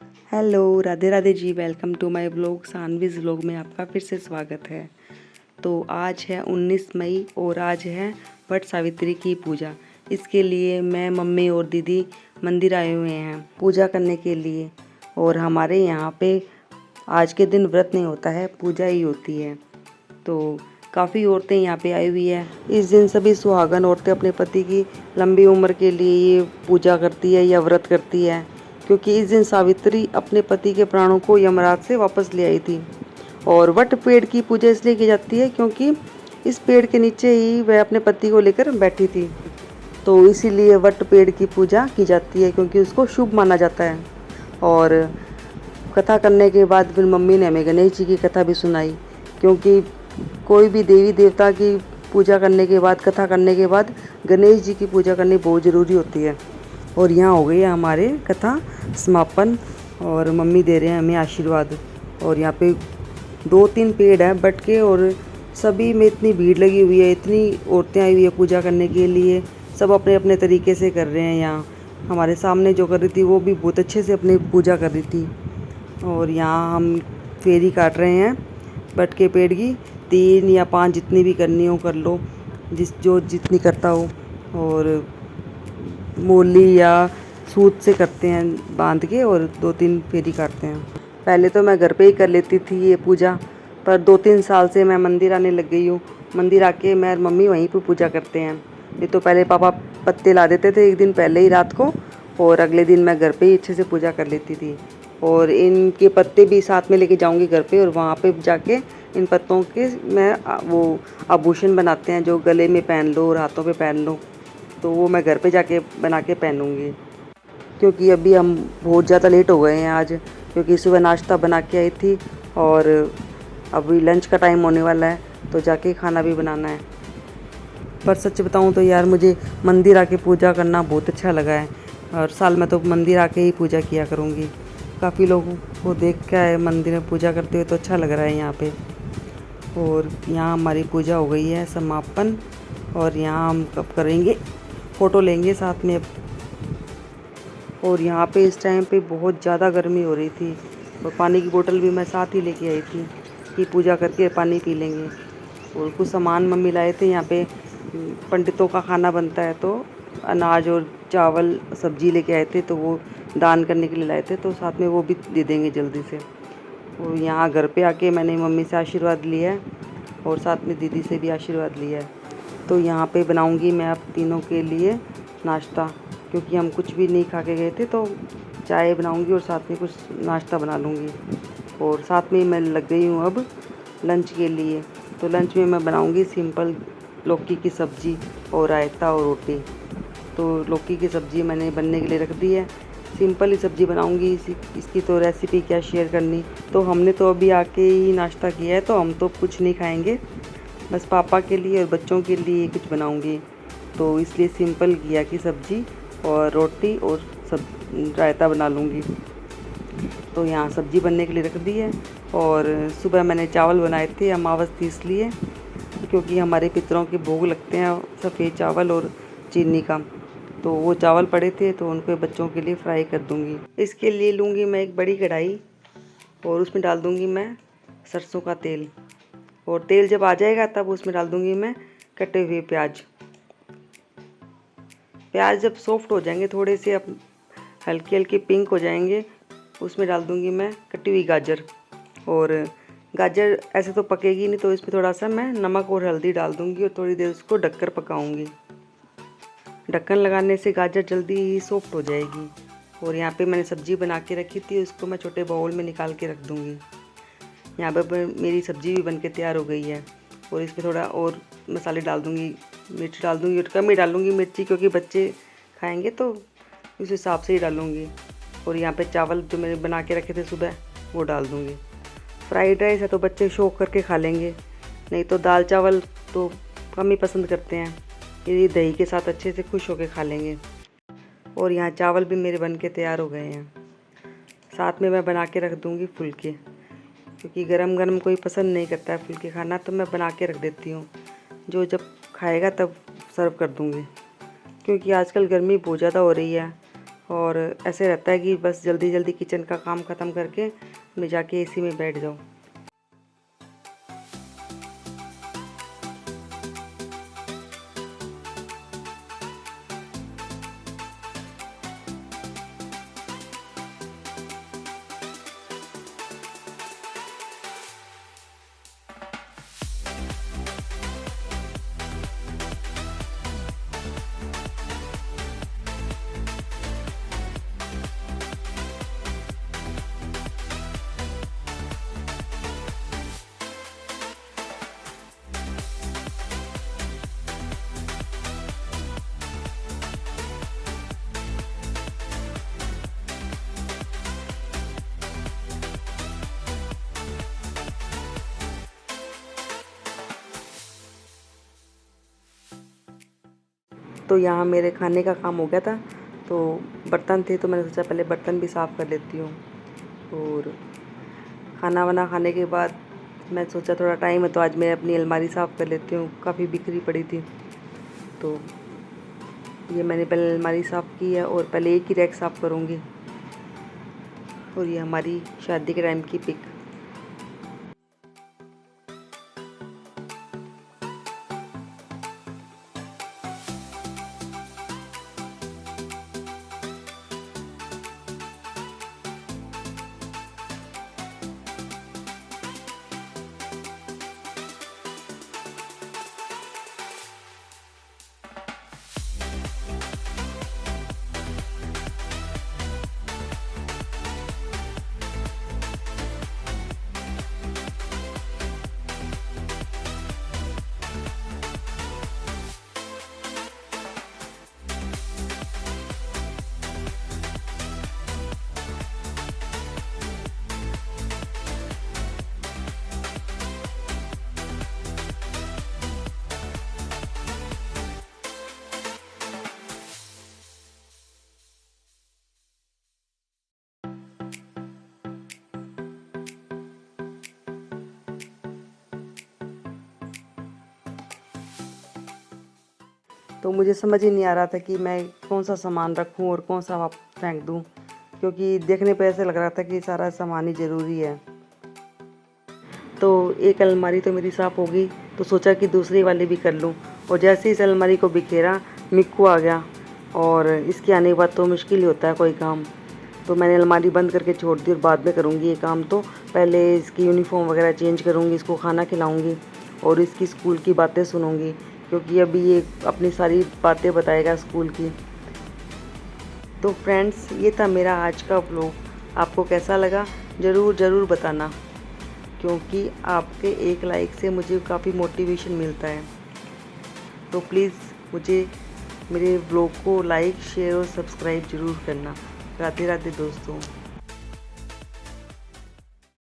Hello, Radhe Radhe ji. Welcome to my vlog. Saanvi's vlog में आपका फिर से स्वागत है। तो आज है 19 मई और आज है वट सावित्री की पूजा। इसके लिए मैं, मम्मी और दीदी मंदिर आए हुए हैं पूजा करने के लिए। और हमारे यहाँ पे आज के दिन व्रत नहीं होता है, पूजा ही होती है। तो काफ़ी औरतें यहाँ पे आई हुई है। इस दिन सभी सुहागन औरतें अपने पति की लंबी उम्र के लिए ये पूजा करती है या व्रत करती है, क्योंकि इस दिन सावित्री अपने पति के प्राणों को यमराज से वापस ले आई थी। और वट पेड़ की पूजा इसलिए की जाती है क्योंकि इस पेड़ के नीचे ही वह अपने पति को लेकर बैठी थी। तो इसीलिए वट पेड़ की पूजा की जाती है, क्योंकि उसको शुभ माना जाता है। और कथा करने के बाद फिर मम्मी ने हमें गणेश जी की कथा भी सुनाई, क्योंकि कोई भी देवी देवता की पूजा करने के बाद, कथा करने के बाद गणेश जी की पूजा करनी बहुत ज़रूरी होती है। और यहाँ हो गई है हमारे कथा समापन और मम्मी दे रहे हैं हमें आशीर्वाद। और यहाँ पे 2-3 पेड़ हैं बट के, और सभी में इतनी भीड़ लगी हुई है, इतनी औरतें आई हुई है पूजा करने के लिए। सब अपने अपने तरीके से कर रहे हैं। यहाँ हमारे सामने जो कर रही थी वो भी बहुत अच्छे से अपनी पूजा कर रही थी। और यहाँ हम फेरी काट रहे हैं बट के पेड़ की। 3 या 5 जितनी भी करनी हो कर लो, जितनी करता हो। और मोली या सूत से करते हैं बांध के, और 2-3 फेरी काटते हैं। पहले तो मैं घर पे ही कर लेती थी ये पूजा, पर 2-3 साल से मैं मंदिर आने लग गई हूँ। मंदिर आके मैं और मम्मी वहीं पे पूजा करते हैं। ये तो पहले पापा पत्ते ला देते थे एक दिन पहले ही रात को, और अगले दिन मैं घर पे ही अच्छे से पूजा कर लेती थी। और इनके पत्ते भी साथ में लेके जाऊंगी घर पे, और वहाँ पे जाके इन पत्तों के मैं वो आभूषण बनाते हैं जो गले में पहन लो और हाथों पे पहन लो। तो वो मैं घर पे जाके बना के पहनूंगी, क्योंकि अभी हम बहुत ज़्यादा लेट हो गए हैं आज, क्योंकि सुबह नाश्ता बना के आई थी और अभी लंच का टाइम होने वाला है, तो जाके खाना भी बनाना है। पर सच बताऊं तो यार, मुझे मंदिर आके पूजा करना बहुत अच्छा लगा है। और साल में तो मंदिर आके ही पूजा किया करूँगी। काफ़ी लोगों को देख के मंदिर में पूजा करते हुए तो अच्छा लग रहा है यहाँ पे। और यहाँ हमारी पूजा हो गई है समापन, और यहाँ हम कब करेंगे फ़ोटो लेंगे साथ में। और यहाँ पे इस टाइम पे बहुत ज़्यादा गर्मी हो रही थी, और पानी की बोतल भी मैं साथ ही लेके आई थी कि पूजा करके पानी पी लेंगे। और कुछ सामान मम्मी लाए थे। यहाँ पे पंडितों का खाना बनता है, तो अनाज और चावल सब्जी लेके आए थे, तो वो दान करने के लिए लाए थे, तो साथ में वो भी दे देंगे जल्दी से। और यहाँ घर पे आके मैंने मम्मी से आशीर्वाद लिया है, और साथ में दीदी से भी आशीर्वाद लिया है। तो यहाँ पे बनाऊँगी मैं आप तीनों के लिए नाश्ता, क्योंकि हम कुछ भी नहीं खा के गए थे, तो चाय बनाऊँगी और साथ में कुछ नाश्ता बना लूँगी। और साथ में मैं लग गई हूँ अब लंच के लिए। तो लंच में मैं बनाऊँगी सिंपल लौकी की सब्ज़ी और रायता और रोटी। तो लौकी की सब्ज़ी मैंने बनने के लिए रख दी है। सिंपल ही सब्ज़ी बनाऊँगी, इसकी तो रेसिपी क्या शेयर करनी। तो हमने तो अभी आके ही नाश्ता किया है, तो हम तो कुछ नहीं खाएंगे, बस पापा के लिए और बच्चों के लिए कुछ बनाऊँगी। तो इसलिए सिंपल घिया की सब्ज़ी और रोटी और रायता बना लूँगी। तो यहाँ सब्ज़ी बनने के लिए रख दी है। और सुबह मैंने चावल बनाए थे, अमावस थी इसलिए, क्योंकि हमारे पितरों के भोग लगते हैं सफ़ेद चावल और चीनी का। तो वो चावल पड़े थे, तो उनको बच्चों के लिए फ्राई कर दूँगी। इसके लिए लूँगी मैं एक बड़ी कढ़ाई, और उसमें डाल दूँगी मैं सरसों का तेल। और तेल जब आ जाएगा तब उसमें डाल दूँगी मैं कटे हुए प्याज। प्याज जब सॉफ्ट हो जाएंगे, थोड़े से अब हल्के हल्के पिंक हो जाएंगे, उसमें डाल दूँगी मैं कटी हुई गाजर। और गाजर ऐसे तो पकेगी नहीं, तो इसमें थोड़ा सा मैं नमक और हल्दी डाल दूँगी, और थोड़ी देर उसको ढककर पकाऊँगी। ढक्कन लगाने से गाजर जल्दी ही सॉफ्ट हो जाएगी। और यहाँ पे मैंने सब्ज़ी बना के रखी थी, उसको मैं छोटे बाउल में निकाल के रख दूँगी। यहाँ पर मेरी सब्ज़ी भी बन के तैयार हो गई है। और इसमें थोड़ा और मसाले डाल दूँगी, मिर्च डाल दूँगी, और कम ही डालूँगी मिर्ची, क्योंकि बच्चे खाएंगे तो उस हिसाब से ही डालूँगी। और यहाँ पे चावल जो मैंने बना के रखे थे सुबह, वो डाल दूँगी। फ्राइड राइस है तो बच्चे शौक करके खा लेंगे, नहीं तो दाल चावल तो कम ही पसंद करते हैं। ये दही के साथ अच्छे से खुश होकर खा लेंगे। और यहाँ चावल भी मेरे बन के तैयार हो गए हैं। साथ में मैं बना के रख दूँगी फुलके, क्योंकि गरम गरम कोई पसंद नहीं करता है फुलके खाना, तो मैं बना के रख देती हूँ, जो जब खाएगा तब सर्व कर दूँगी। क्योंकि आजकल गर्मी बहुत ज़्यादा हो रही है, और ऐसे रहता है कि बस जल्दी जल्दी किचन का काम ख़त्म करके मैं जाके एसी में बैठ जाऊँ। तो यहाँ मेरे खाने का काम हो गया था, तो बर्तन थे तो मैंने सोचा पहले बर्तन भी साफ़ कर लेती हूँ। और खाना वाना खाने के बाद मैं सोचा थोड़ा टाइम है तो आज मैं अपनी अलमारी साफ़ कर लेती हूँ, काफ़ी बिखरी पड़ी थी। तो ये मैंने पहले अलमारी साफ़ की है और पहले एक ही रैक साफ़ करूँगी। और ये हमारी शादी के टाइम की पिक। तो मुझे समझ ही नहीं आ रहा था कि मैं कौन सा सामान रखूं और कौन सा फेंक दूं, क्योंकि देखने पे ऐसे लग रहा था कि सारा सामान ही ज़रूरी है। तो एक अलमारी तो मेरी साफ़ हो गई, तो सोचा कि दूसरी वाली भी कर लूं। और जैसे इस अलमारी को बिखेरा, मिक्कू आ गया और इसके आने के बाद तो मुश्किल ही होता है कोई काम। तो मैंने अलमारी बंद करके छोड़ दी और बाद में करूँगी ये काम। तो पहले इसकी यूनिफॉर्म वगैरह चेंज करूँगी, इसको खाना खिलाऊँगी और इसकी स्कूल की बातें सुनूँगी, क्योंकि अभी ये अपनी सारी बातें बताएगा स्कूल की। तो फ्रेंड्स, ये था मेरा आज का व्लॉग। आपको कैसा लगा ज़रूर बताना, क्योंकि आपके एक लाइक से मुझे काफ़ी मोटिवेशन मिलता है। तो प्लीज़ मुझे मेरे व्लॉग को लाइक, शेयर और सब्सक्राइब ज़रूर करना। राधे राधे दोस्तों।